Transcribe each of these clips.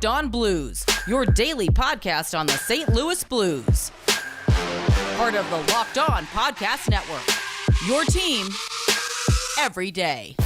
On Blues, your daily podcast on the St. Louis Blues. Part of the Locked On Podcast Network, your team every day.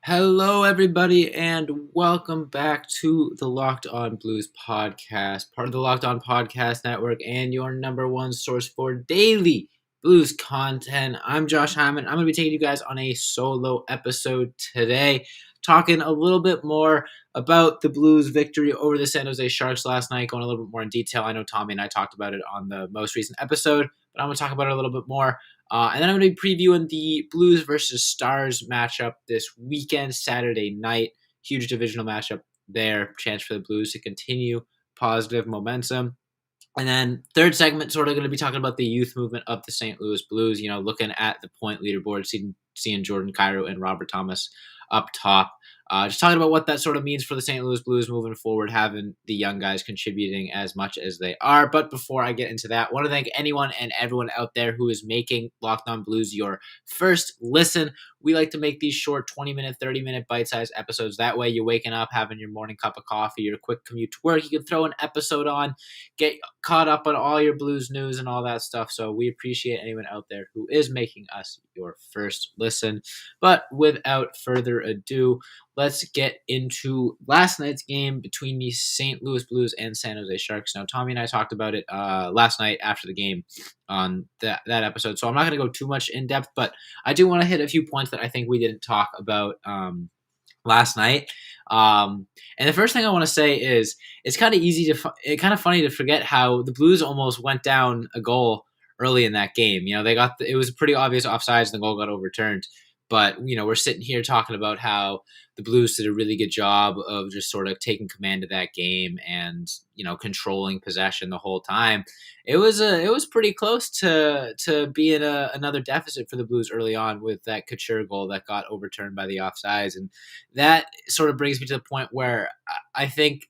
Hello, everybody, and welcome back to the Locked On Blues podcast, part of the Locked On Podcast Network and your number one source for daily Blues content. I'm Josh Hyman. I'm going to be taking you guys on a solo episode today, talking a little bit more about the Blues' victory over the San Jose Sharks last night, going a little bit more in detail. I know Tommy and I talked about it on the most recent episode, but I'm going to talk about it a little bit more. And then I'm going to be previewing the Blues versus Stars matchup this weekend, Saturday night. Huge divisional matchup there. Chance for the Blues to continue positive momentum. And then third segment, sort of going to be talking about the youth movement of the St. Louis Blues, looking at the point leaderboard, seeing Jordan Kyrou and Robert Thomas up top. Just talking about what that sort of means for the St. Louis Blues moving forward, having the young guys contributing as much as they are. But before I get into that, I want to thank anyone and everyone out there who is making Locked On Blues your first listen. We like to make these short 20-minute, 30-minute bite-sized episodes. That way you're waking up, having your morning cup of coffee, your quick commute to work. You can throw an episode on, get caught up on all your Blues news and all that stuff. So we appreciate anyone out there who is making us your first listen. But without further ado, let's get into last night's game between the St. Louis Blues and San Jose Sharks. Now, Tommy and I talked about it last night after the game on that episode, so I'm not going to go too much in depth, but I do want to hit a few points that I think we didn't talk about last night. And the first thing I want to say is it's kind of funny to forget how the Blues almost went down a goal early in that game. It was pretty obvious offsides, and the goal got overturned. But, we're sitting here talking about how the Blues did a really good job of just sort of taking command of that game and, controlling possession the whole time. It was pretty close to being another deficit for the Blues early on with that Couture goal that got overturned by the offsides. And that sort of brings me to the point where I think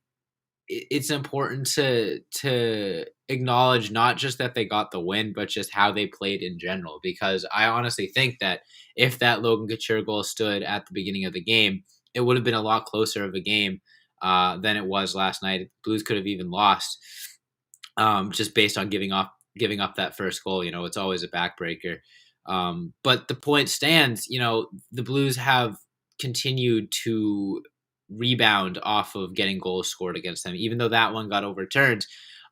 it's important to acknowledge not just that they got the win, but just how they played in general. Because I honestly think that if that Logan Couture goal stood at the beginning of the game, it would have been a lot closer of a game than it was last night. Blues could have even lost just based on giving up that first goal. It's always a backbreaker. But the point stands, the Blues have continued to rebound off of getting goals scored against them, even though that one got overturned.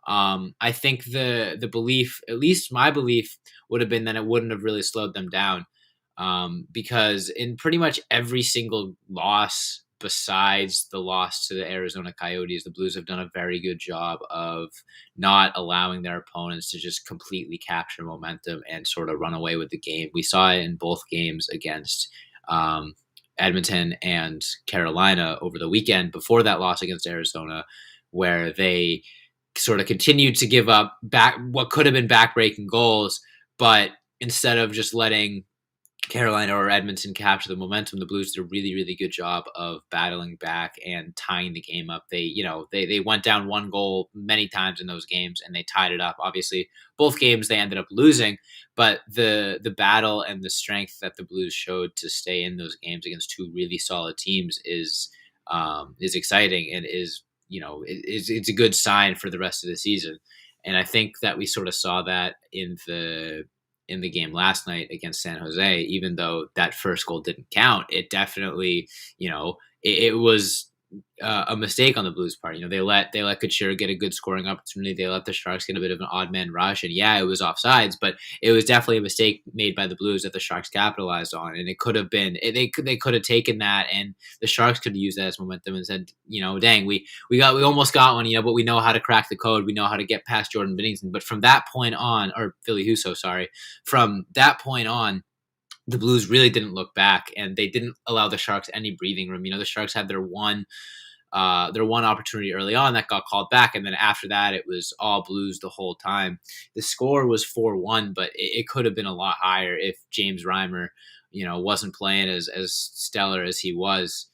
I think the belief, at least my belief, would have been that it wouldn't have really slowed them down, because in pretty much every single loss besides the loss to the Arizona Coyotes, the Blues have done a very good job of not allowing their opponents to just completely capture momentum and sort of run away with the game. We saw it in both games against Edmonton and Carolina over the weekend before that loss against Arizona, where they sort of continued to give up what could have been backbreaking goals, but instead of just letting Carolina or Edmonton capture the momentum, the Blues did a really, really good job of battling back and tying the game up. They went down one goal many times in those games and they tied it up. Obviously, both games they ended up losing, but the battle and the strength that the Blues showed to stay in those games against two really solid teams is exciting and it's a good sign for the rest of the season. And I think that we sort of saw that in the game last night against San Jose. Even though that first goal didn't count, it definitely, it was a mistake on the Blues' part. They let Couture get a good scoring opportunity. They let the Sharks get a bit of an odd man rush, and yeah, it was offsides, but it was definitely a mistake made by the Blues that the Sharks capitalized on. And it could have been they could have taken that, and the Sharks could have used that as momentum and said, dang, we almost got one, but we know how to crack the code. We know how to get past Jordan Binnington. But from that point on, or Philly Husso, sorry, from that point on, the Blues really didn't look back, and they didn't allow the Sharks any breathing room. The Sharks had their one opportunity early on that got called back, and then after that, it was all Blues the whole time. The score was 4-1, but it could have been a lot higher if James Reimer, wasn't playing as stellar as he was.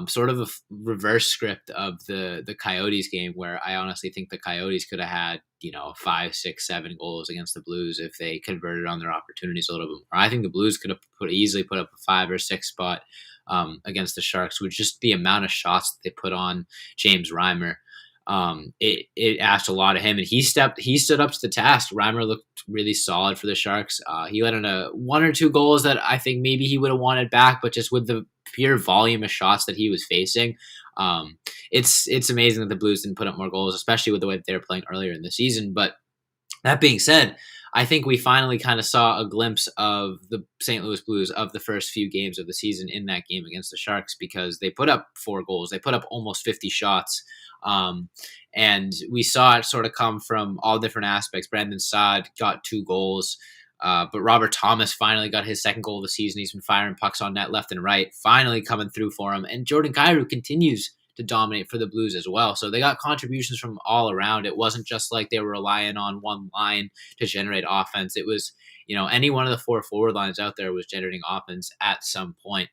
Sort of a reverse script of the Coyotes game, where I honestly think the Coyotes could have had 5, 6, 7 goals against the Blues if they converted on their opportunities a little bit more. I think the Blues could have easily put up a 5 or 6 spot against the Sharks with just the amount of shots that they put on James Reimer. It asked a lot of him, and he stood up to the task. Reimer looked really solid for the Sharks. He let in a 1 or 2 goals that I think maybe he would have wanted back, but just with the pure volume of shots that he was facing, it's amazing that the Blues didn't put up more goals, especially with the way that they were playing earlier in the season. But that being said, I think we finally kind of saw a glimpse of the St. Louis Blues of the first few games of the season in that game against the Sharks, because they put up 4 goals. They put up almost 50 shots. And we saw it sort of come from all different aspects. Brandon Saad got 2 goals. But Robert Thomas finally got his second goal of the season. He's been firing pucks on net left and right, finally coming through for him. And Jordan Kyrou continues to dominate for the Blues as well. So they got contributions from all around. It wasn't just like they were relying on one line to generate offense. It was, any one of the 4 forward lines out there was generating offense at some point.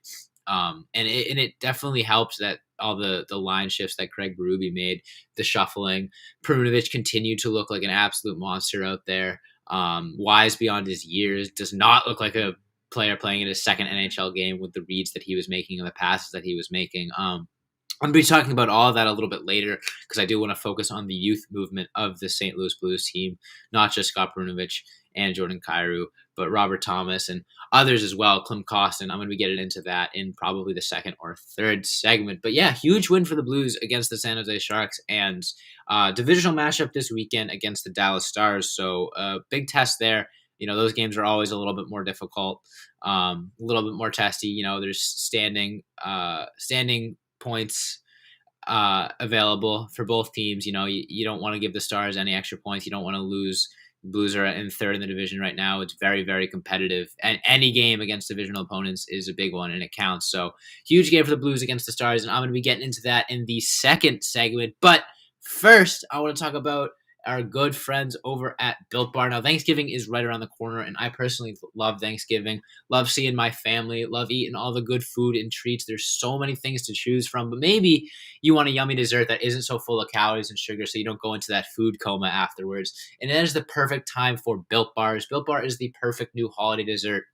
And it definitely helped that all the line shifts that Craig Berube made, the shuffling. Perunovic continued to look like an absolute monster out there. Wise beyond his years, does not look like a player playing in his second NHL game with the reads that he was making and the passes that he was making. I'm going to be talking about all of that a little bit later, because I do want to focus on the youth movement of the St. Louis Blues team, not just Scott Perunovic and Jordan Kyrou, but Robert Thomas and others as well, Klim Kostin. I'm going to be getting into that in probably the second or third segment. But yeah, huge win for the Blues against the San Jose Sharks, and divisional matchup this weekend against the Dallas Stars. So big test there. Those games are always a little bit more difficult, a little bit more testy. There's standing points available for both teams. You don't want to give the Stars any extra points. You don't want to lose. Blues are in third in the division right now. It's very, very competitive, and any game against divisional opponents is a big one, and it counts. So huge game for the Blues against the Stars, and I'm going to be getting into that in the second segment. But first, I want to talk about our good friends over at Built Bar. Now, Thanksgiving is right around the corner, and I personally love Thanksgiving. Love seeing my family, love eating all the good food and treats. There's so many things to choose from, but maybe you want a yummy dessert that isn't so full of calories and sugar, so you don't go into that food coma afterwards. And that is the perfect time for Built Bars. Built Bar is the perfect new holiday dessert.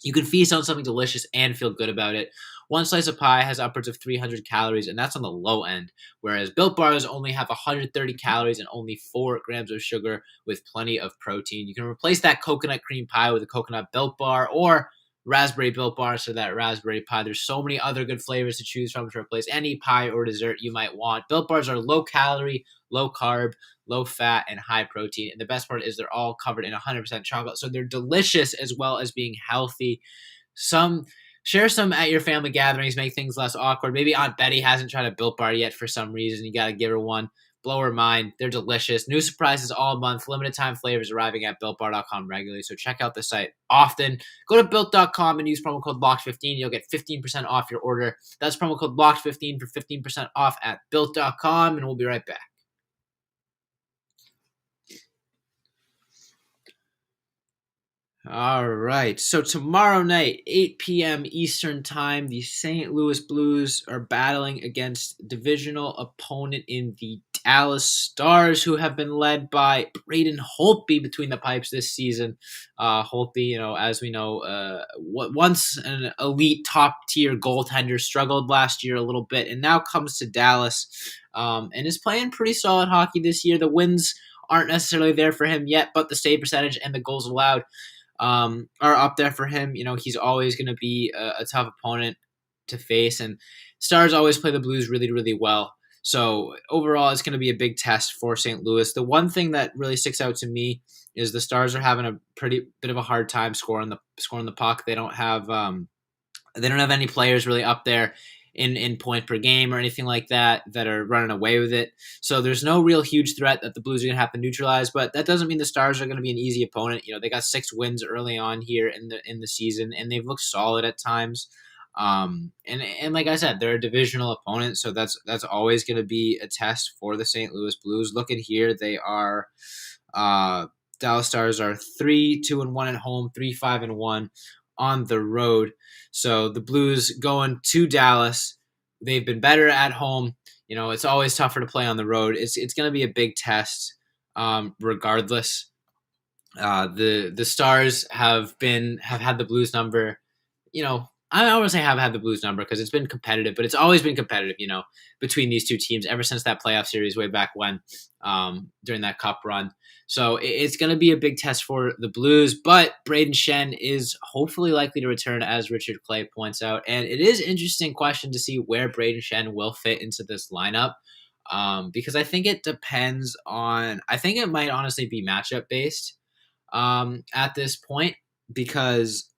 You can feast on something delicious and feel good about it. One slice of pie has upwards of 300 calories, and that's on the low end, whereas Built Bars only have 130 calories and only 4 grams of sugar with plenty of protein. You can replace that coconut cream pie with a coconut Built Bar or raspberry Built Bar, so that raspberry pie. There's so many other good flavors to choose from to replace any pie or dessert you might want. Built Bars are low calorie, low carb, low fat, and high protein. And the best part is they're all covered in 100% chocolate, so they're delicious as well as being healthy. Share some at your family gatherings, make things less awkward. Maybe Aunt Betty hasn't tried a Built Bar yet for some reason. You got to give her one. Blow her mind. They're delicious. New surprises all month. Limited time flavors arriving at BuiltBar.com regularly. So check out the site often. Go to Built.com and use promo code LOCKED15. You'll get 15% off your order. That's promo code LOCKED15 for 15% off at Built.com. And we'll be right back. All right, so tomorrow night, 8 p.m. Eastern Time, the St. Louis Blues are battling against divisional opponent in the Dallas Stars, who have been led by Braden Holtby between the pipes this season. Holtby, as we know, once an elite top-tier goaltender, struggled last year a little bit, and now comes to Dallas and is playing pretty solid hockey this year. The wins aren't necessarily there for him yet, but the save percentage and the goals allowed are up there for him. He's always going to be a tough opponent to face, and Stars always play the Blues really, really well. So overall, it's going to be a big test for St. Louis. The one thing that really sticks out to me is the Stars are having a pretty bit of a hard time scoring the puck. They don't have any players really up there in point per game or anything like that are running away with it. So there's no real huge threat that the Blues are going to have to neutralize, but that doesn't mean the Stars are going to be an easy opponent. They got 6 wins early on here in the season, and they've looked solid at times. And like I said, they're a divisional opponent, so that's always going to be a test for the St. Louis Blues. Looking here, they are Dallas Stars are 3-2-1 at home, 3-5-1 on the road. So the Blues going to Dallas, they've been better at home. It's always tougher to play on the road. It's going to be a big test regardless. The Stars have had the Blues number. I don't want to say have had the Blues number because it's been competitive, but it's always been competitive. Between these two teams ever since that playoff series way back when, during that Cup run. So it's going to be a big test for the Blues, but Brayden Schenn is hopefully likely to return, as Richard Clay points out, and it is an interesting question to see where Brayden Schenn will fit into this lineup. Because I think it depends on. I think it might honestly be matchup based at this point because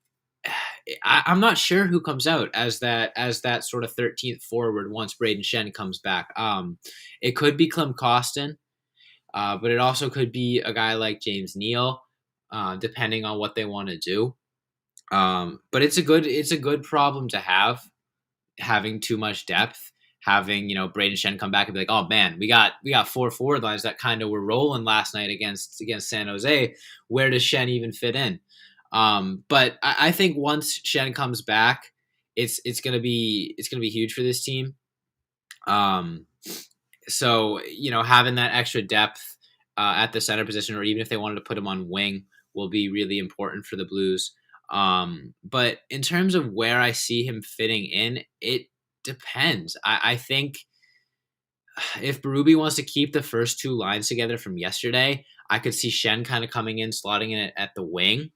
I'm not sure who comes out as that sort of 13th forward once Brayden Schenn comes back. It could be Klim Kostin, but it also could be a guy like James Neal, depending on what they want to do. But it's a good problem to have, having too much depth. Having Brayden Schenn come back and be like, oh man, we got 4 forward lines that kind of were rolling last night against San Jose. Where does Schenn even fit in? But I think once Schenn comes back, it's gonna be huge for this team. So having that extra depth at the center position, or even if they wanted to put him on wing, will be really important for the Blues. But in terms of where I see him fitting in, it depends. I think if Berube wants to keep the first two lines together from yesterday, I could see Schenn kind of coming in, slotting in it at the wing.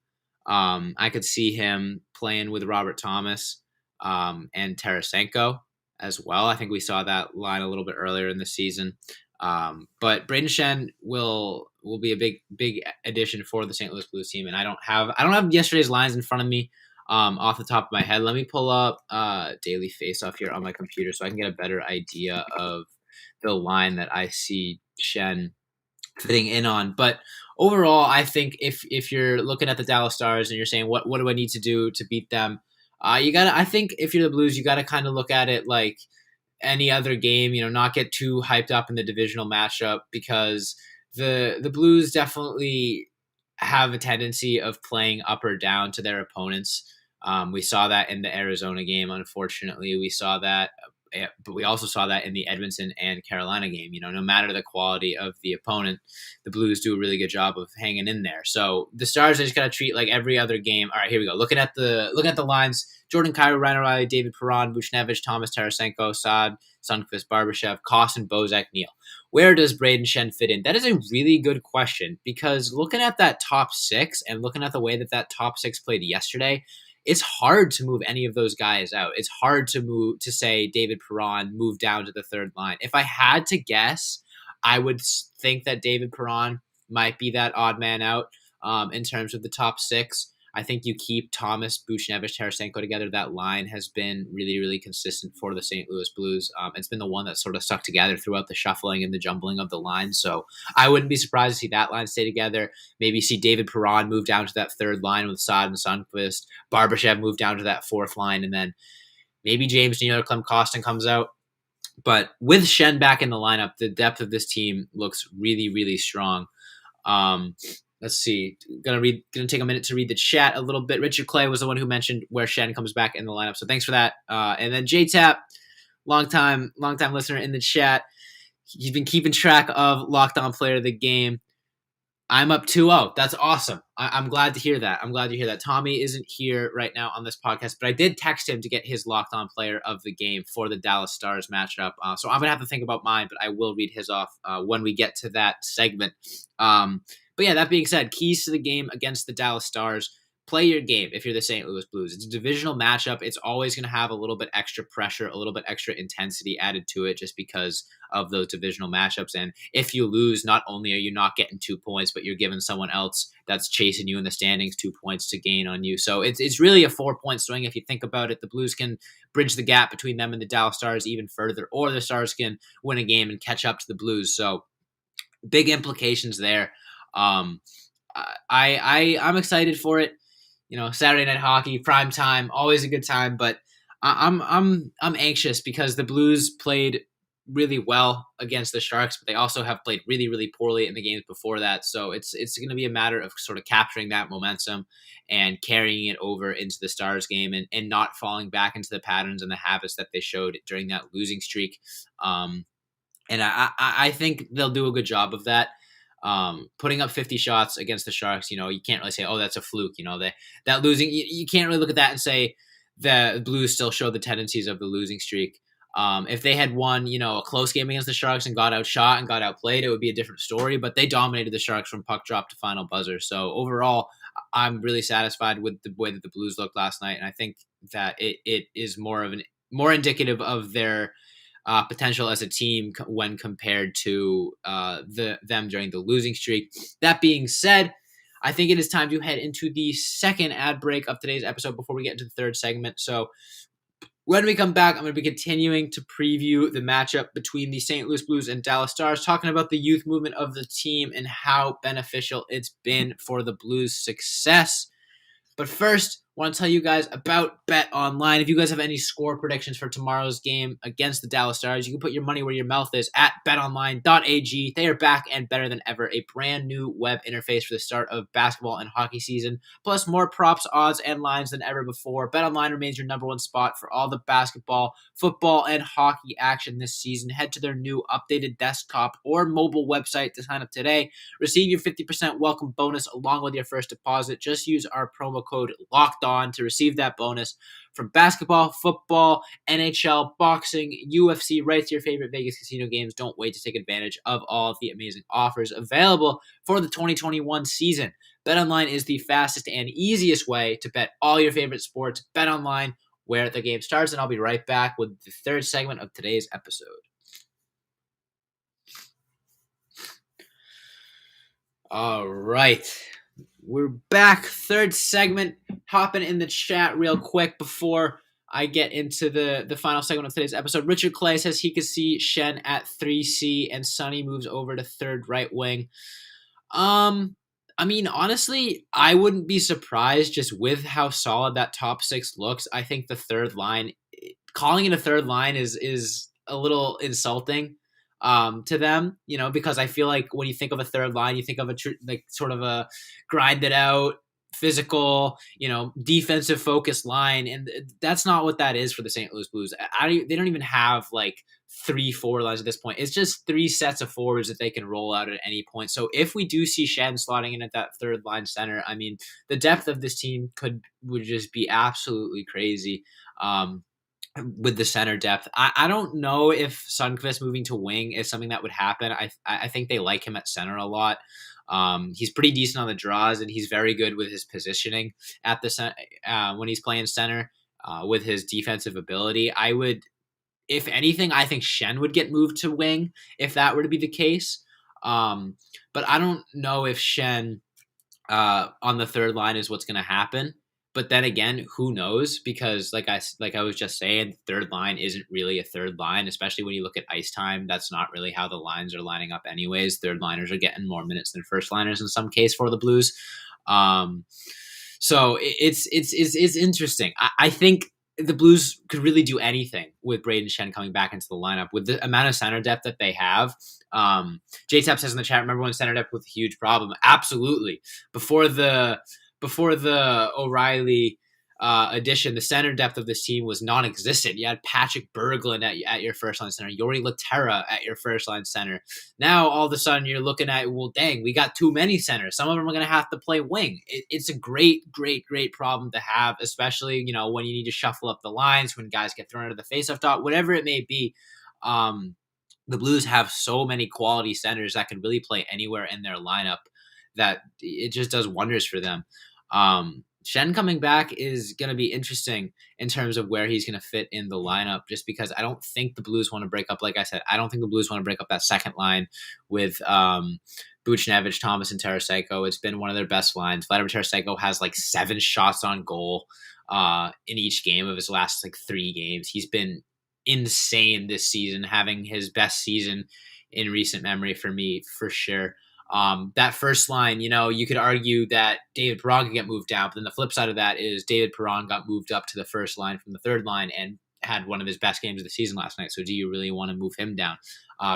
I could see him playing with Robert Thomas and Tarasenko as well. I think we saw that line a little bit earlier in the season. But Brayden Schenn will be a big addition for the St. Louis Blues team, and I don't have yesterday's lines in front of me off the top of my head. Let me pull up Daily Faceoff here on my computer so I can get a better idea of the line that I see Schenn fitting in on. But overall, I think if you're looking at the Dallas Stars and you're saying what do I need to do to beat them, I think if you're the Blues, you gotta kind of look at it like any other game, not get too hyped up in the divisional matchup, because the Blues definitely have a tendency of playing up or down to their opponents. We saw that in the Arizona game. Unfortunately, we saw that, but we also saw that in the Edmonton and Carolina game. No matter the quality of the opponent, the Blues do a really good job of hanging in there. So the Stars, they just gotta treat like every other game. All right, here we go. Looking at the lines: Jordan Kyrou, Ryan O'Reilly, David Perron, Buchnevich, Thomas Tarasenko, Saad, Sundqvist, Barbashev, Kostin, Bozak, Neal. Where does Brayden Schenn fit in? That is a really good question, because looking at that top six and looking at the way that top six played yesterday, it's hard to move any of those guys out. It's hard to say David Perron move down to the third line. If I had to guess, I would think that David Perron might be that odd man out in terms of the top six. I think you keep Thomas, Buchnevich, Tarasenko together. That line has been really, really consistent for the St. Louis Blues. It's been the one that sort of stuck together throughout the shuffling and the jumbling of the line. So I wouldn't be surprised to see that line stay together. Maybe see David Perron move down to that third line with Saad and Sundqvist. Barbashev move down to that fourth line. And then maybe James Neal or Klim Kostin comes out. But with Schenn back in the lineup, the depth of this team looks really, really strong. Let's see. Gonna take a minute to read the chat a little bit. Richard Clay was the one who mentioned where Schenn comes back in the lineup, so thanks for that. And then JTap, long time listener in the chat. He's been keeping track of Locked On Player of the Game. I'm up 2-0. That's awesome. I'm glad to hear that. Tommy isn't here right now on this podcast, but I did text him to get his Locked On Player of the Game for the Dallas Stars matchup. So I'm going to have to think about mine, but I will read his off when we get to that segment. But yeah, that being said, keys to the game against the Dallas Stars: play your game if you're the St. Louis Blues. It's a divisional matchup. It's always going to have a little bit extra pressure, a little bit extra intensity added to it just because of those divisional matchups. And if you lose, not only are you not getting 2 points, but you're giving someone else that's chasing you in the standings 2 points to gain on you. So it's really a 4-point swing if you think about it. The Blues can bridge the gap between them and the Dallas Stars even further, or the Stars can win a game and catch up to the Blues. So big implications there. I'm excited for it. Saturday night hockey, prime time, always a good time. But I'm anxious because the Blues played really well against the Sharks, but they also have played really, really poorly in the games before that. So it's going to be a matter of sort of capturing that momentum and carrying it over into the Stars game and not falling back into the patterns and the habits that they showed during that losing streak. And I think they'll do a good job of that. putting up 50 shots against the Sharks, you can't really say, oh, that's a fluke. That losing, you can't really look at that and say the Blues still show the tendencies of the losing streak. If they had won, a close game against the Sharks and got outshot and got outplayed, it would be a different story. But they dominated the Sharks from puck drop to final buzzer. So overall, I'm really satisfied with the way that the Blues looked last night, and I think that it is more indicative of their potential as a team when compared to them during the losing streak. That being said, I think it is time to head into the second ad break of today's episode before we get into the third segment. So when we come back, I'm going to be continuing to preview the matchup between the St. Louis Blues and Dallas Stars, talking about the youth movement of the team and how beneficial it's been for the Blues' success. But first, I want to tell you guys about Bet Online. If you guys have any score predictions for tomorrow's game against the Dallas Stars, you can put your money where your mouth is at betonline.ag. They are back and better than ever. A brand new web interface for the start of basketball and hockey season, plus more props, odds, and lines than ever before. Bet Online remains your number one spot for all the basketball, football, and hockey action this season. Head to their new updated desktop or mobile website to sign up today. Receive your 50% welcome bonus along with your first deposit. Just use our promo code LOCKEDON to receive that bonus from basketball, football, NHL, boxing, UFC, right to your favorite Vegas casino games. Don't wait to take advantage of all of the amazing offers available for the 2021 season. BetOnline is the fastest and easiest way to bet all your favorite sports. BetOnline, where the game starts, and I'll be right back with the third segment of today's episode. All right. We're back. Third segment. Hopping in the chat real quick before I get into the final segment of today's episode. Richard Clay says he could see Schenn at 3C and Sonny moves over to third right wing. Honestly, I wouldn't be surprised just with how solid that top six looks. I think the third line, calling it a third line is a little insulting to them, because I feel like when you think of a third line, you think of sort of a grinded out, physical, defensive focused line. And that's not what that is for the St. Louis Blues. They don't even have like 3 forward lines at this point. It's just 3 sets of forwards that they can roll out at any point. So if we do see Schenn slotting in at that third line center, the depth of this team would just be absolutely crazy. With the center depth, I don't know if Sundqvist moving to wing is something that would happen. I think they like him at center a lot. He's pretty decent on the draws, and he's very good with his positioning at the center when he's playing center with his defensive ability. If anything, I think Schenn would get moved to wing if that were to be the case. But I don't know if Schenn on the third line is what's going to happen. But then again, who knows? Because like I was just saying, the third line isn't really a third line, especially when you look at ice time. That's not really how the lines are lining up anyways. Third liners are getting more minutes than first liners in some case for the Blues. So it's interesting. I think the Blues could really do anything with Brayden Schenn coming back into the lineup with the amount of center depth that they have. JTAP says in the chat, remember when center depth was a huge problem? Absolutely. Before the O'Reilly addition, the center depth of this team was non-existent. You had Patrick Berglund at your first line center, Jori Lehtera at your first line center. Now all of a sudden you're looking at, well, dang, we got too many centers. Some of them are going to have to play wing. It's a great problem to have, especially when you need to shuffle up the lines, when guys get thrown out of the faceoff dot, whatever it may be. The Blues have so many quality centers that can really play anywhere in their lineup that it just does wonders for them. Schenn coming back is going to be interesting in terms of where he's going to fit in the lineup, just because I don't think the Blues want to break up. Like I said, I don't think the Blues want to break up that second line with Buchnevich, Thomas, and Tarasenko. It's been one of their best lines. Vladimir Tarasenko has like 7 shots on goal in each game of his last 3 games. He's been insane this season, having his best season in recent memory for me, for sure. That first line, you could argue that David Perron could get moved down, but then the flip side of that is David Perron got moved up to the first line from the third line and had one of his best games of the season last night. So do you really want to move him down?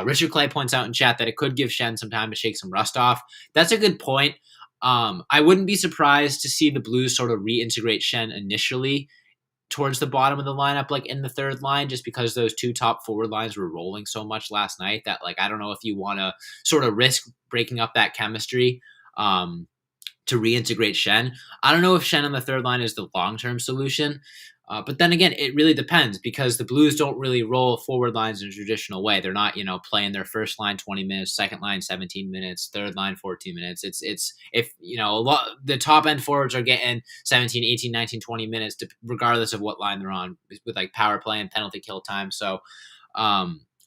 Richard Clay points out in chat that it could give Schenn some time to shake some rust off. That's a good point. I wouldn't be surprised to see the Blues sort of reintegrate Schenn initially towards the bottom of the lineup, like in the third line, just because those two top forward lines were rolling so much last night that, like, I don't know if you want to sort of risk breaking up that chemistry to reintegrate Shen. I don't know if Shen on the third line is the long-term solution. But then again, it really depends because the Blues don't really roll forward lines in a traditional way. They're not, playing their first line 20 minutes, second line 17 minutes, third line 14 minutes. It's if, a lot the top end forwards are getting 17, 18, 19, 20 minutes regardless of what line they're on with like power play and penalty kill time. So,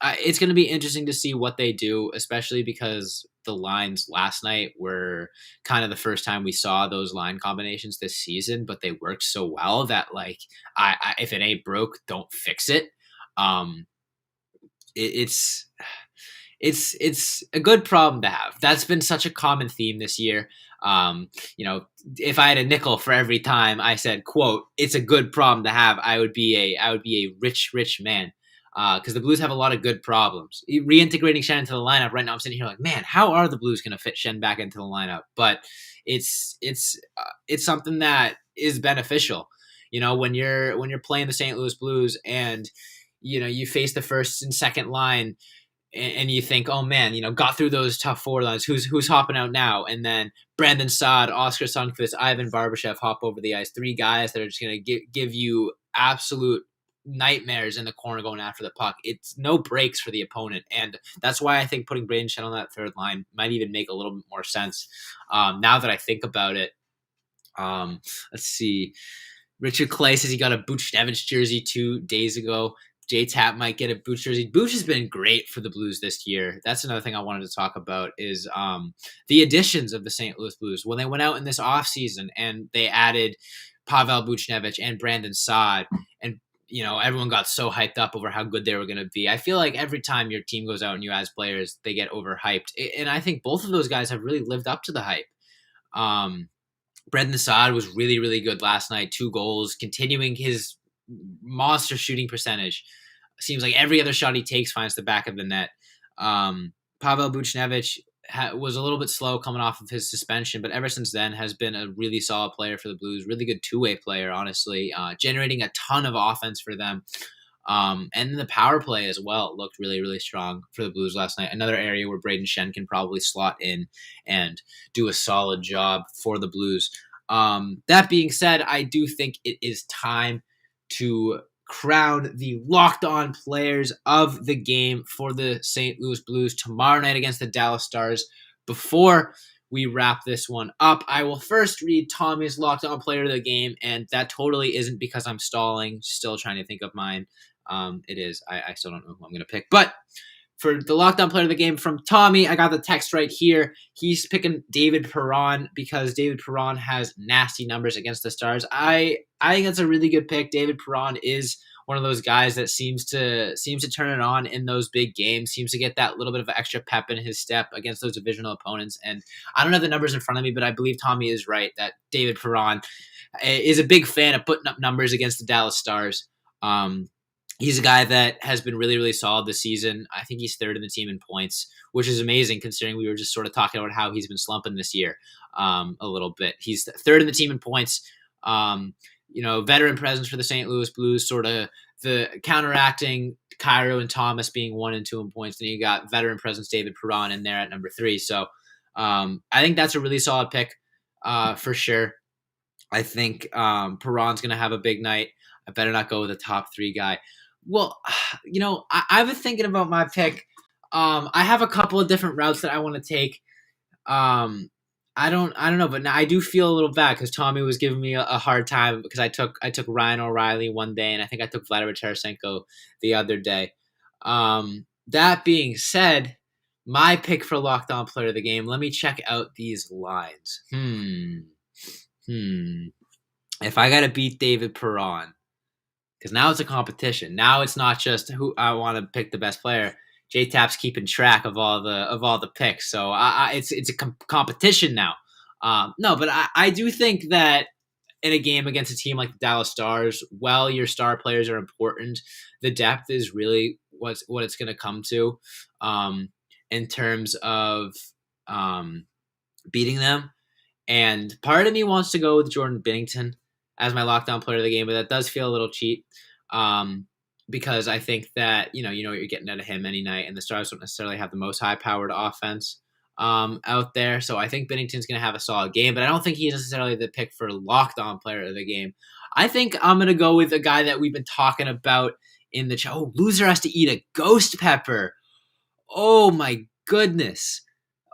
it's going to be interesting to see what they do, especially because the lines last night were kind of the first time we saw those line combinations this season, but they worked so well that, like, I if it ain't broke, don't fix it. It's a good problem to have. That's been such a common theme this year. If I had a nickel for every time I said, quote, "It's a good problem to have," I would be a rich man. Because the Blues have a lot of good problems. Reintegrating Shen into the lineup right now, I'm sitting here like, man, how are the Blues going to fit Shen back into the lineup? But it's something that is beneficial. When you're playing the St. Louis Blues and you face the first and second line and you think, oh man, got through those tough forward lines. Who's hopping out now? And then Brandon Saad, Oscar Sundqvist, Ivan Barbashev hop over the ice. 3 guys that are just going to give you absolute nightmares in the corner going after the puck. It's no breaks for the opponent, and that's why I think putting Brayden Schenn on that third line might even make a little bit more sense now that I think about it. Let's see. Richard Clay says he got a Buchnevich jersey 2 days ago. J-Tap might get a Booch jersey. Booch has been great for the Blues this year. That's another thing I wanted to talk about is the additions of the St. Louis Blues. When they went out in this offseason and they added Pavel Buchnevich and Brandon Saad, and everyone got so hyped up over how good they were going to be. I feel like every time your team goes out and you add players, they get overhyped. And I think both of those guys have really lived up to the hype. Brandon Saad was really, really good last night. 2 goals, continuing his monster shooting percentage. Seems like every other shot he takes finds the back of the net. Pavel Buchnevich was a little bit slow coming off of his suspension, but ever since then has been a really solid player for the Blues, really good two-way player, honestly, generating a ton of offense for them. And the power play as well looked really, really strong for the Blues last night. Another area where Brayden Schenn can probably slot in and do a solid job for the Blues. That being said, I do think it is time to crown the locked on players of the game for the St. Louis Blues tomorrow night against the Dallas Stars. Before we wrap this one up, I will first read Tommy's locked on player of the game, and that totally isn't because I'm stalling, still trying to think of mine. It is. I still don't know who I'm going to pick, but for the lockdown player of the game from Tommy, I got the text right here. He's picking David Perron because David Perron has nasty numbers against the Stars. I think that's a really good pick. David Perron is one of those guys that seems to turn it on in those big games, seems to get that little bit of extra pep in his step against those divisional opponents. And I don't have the numbers in front of me, but I believe Tommy is right that David Perron is a big fan of putting up numbers against the Dallas Stars. He's a guy that has been really, really solid this season. I think he's 3rd in the team in points, which is amazing considering we were just sort of talking about how he's been slumping this year a little bit. He's 3rd in the team in points. Veteran presence for the St. Louis Blues, sort of the counteracting Cairo and Thomas being 1 and 2 in points. Then you got veteran presence David Perron in there at number 3. So I think that's a really solid pick for sure. I think Perron's going to have a big night. I better not go with a top 3 guy. Well, I've been thinking about my pick. I have a couple of different routes that I want to take. I don't know, but now I do feel a little bad because Tommy was giving me a hard time because I took Ryan O'Reilly one day, and I think I took Vladimir Tarasenko the other day. That being said, my pick for locked on player of the game. Let me check out these lines. If I gotta beat David Perron, because now it's a competition. Now it's not just who I want to pick the best player. J-Tap's keeping track of all the picks, so it's a competition now. No, but I do think that in a game against a team like the Dallas Stars, while your star players are important, the depth is really what it's going to come to in terms of beating them. And part of me wants to go with Jordan Binnington. as my lockdown player of the game, but that does feel a little cheap. Because I think that, you know what you're getting out of him any night, and the Stars don't necessarily have the most high-powered offense out there. So I think Binnington's going to have a solid game, but I don't think he's necessarily the pick for locked-on player of the game. I think I'm going to go with a guy that we've been talking about in the chat. Oh, loser has to eat a ghost pepper. Oh, my goodness.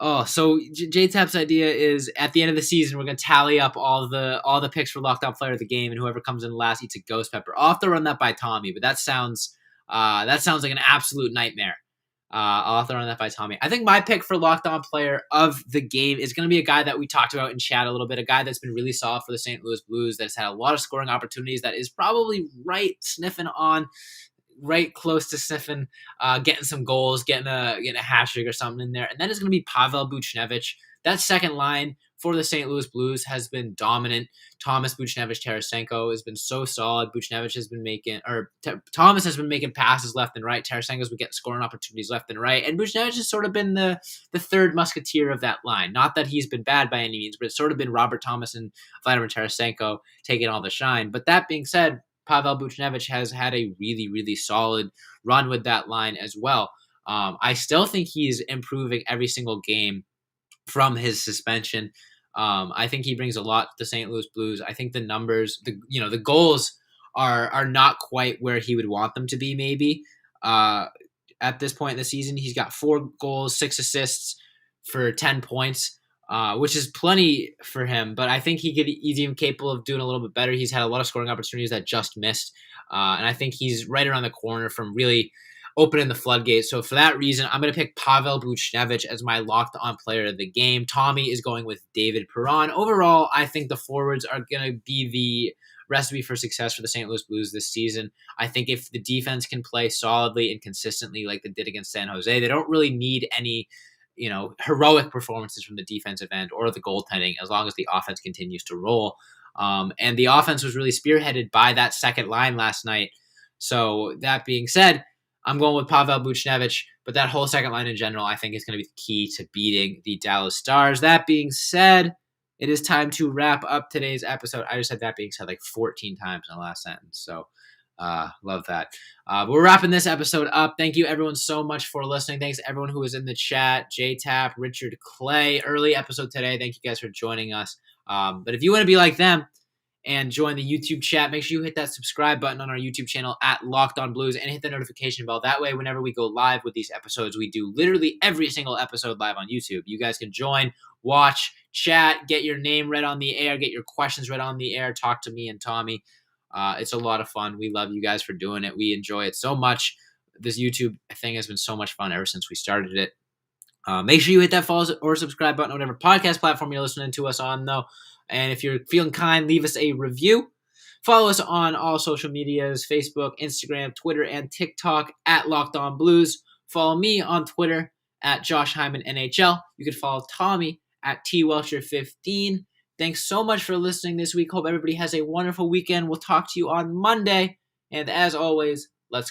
Oh, so JTap's idea is at the end of the season, we're going to tally up all the picks for lockdown player of the game, and whoever comes in last eats a ghost pepper. I'll have to run that by Tommy, but that sounds like an absolute nightmare. I'll have to run that by Tommy. I think my pick for lockdown player of the game is going to be a guy that we talked about in chat a little bit, a guy that's been really solid for the St. Louis Blues, that's had a lot of scoring opportunities, that is probably right close to sniffing, getting some goals, getting a hat trick or something in there. And then it's going to be Pavel Buchnevich. That second line for the St. Louis Blues has been dominant. Thomas, Buchnevich, Tarasenko has been so solid. Buchnevich has been Thomas has been making passes left and right. Tarasenko's been getting scoring opportunities left and right. And Buchnevich has sort of been the third musketeer of that line. Not that he's been bad by any means, but it's sort of been Robert Thomas and Vladimir Tarasenko taking all the shine. But that being said, Pavel Buchnevich has had a really, really solid run with that line as well. I still think he's improving every single game from his suspension. I think he brings a lot to the St. Louis Blues. I think the numbers, the goals are not quite where he would want them to be. Maybe at this point in the season, he's got 4 goals, 6 assists for 10 points. Which is plenty for him, but I think he's even capable of doing a little bit better. He's had a lot of scoring opportunities that just missed, and I think he's right around the corner from really opening the floodgates. So for that reason, I'm going to pick Pavel Buchnevich as my locked-on player of the game. Tommy is going with David Perron. Overall, I think the forwards are going to be the recipe for success for the St. Louis Blues this season. I think if the defense can play solidly and consistently like they did against San Jose, they don't really need any heroic performances from the defensive end or the goaltending, as long as the offense continues to roll. And the offense was really spearheaded by that second line last night. So that being said, I'm going with Pavel Buchnevich, but that whole second line in general, I think, is going to be the key to beating the Dallas Stars. That being said, it is time to wrap up today's episode. I just said that being said like 14 times in the last sentence. So love that. But we're wrapping this episode up. Thank you everyone so much for listening. Thanks to everyone who was in the chat. JTap, Richard Clay, early episode today. Thank you guys for joining us. But if you want to be like them and join the YouTube chat, make sure you hit that subscribe button on our YouTube channel at Locked On Blues and hit the notification bell. That way, whenever we go live with these episodes, we do literally every single episode live on YouTube. You guys can join, watch, chat, get your name read on the air, get your questions read on the air, talk to me and Tommy. It's a lot of fun. We love you guys for doing it. We enjoy it so much. This YouTube thing has been so much fun ever since we started it. Make sure you hit that follow or subscribe button on whatever podcast platform you're listening to us on, though. And if you're feeling kind, leave us a review. Follow us on all social medias, Facebook, Instagram, Twitter, and TikTok at Locked On Blues. Follow me on Twitter at Josh Hyman NHL. You can follow Tommy at TWelcher15. Thanks so much for listening this week. Hope everybody has a wonderful weekend. We'll talk to you on Monday. And as always,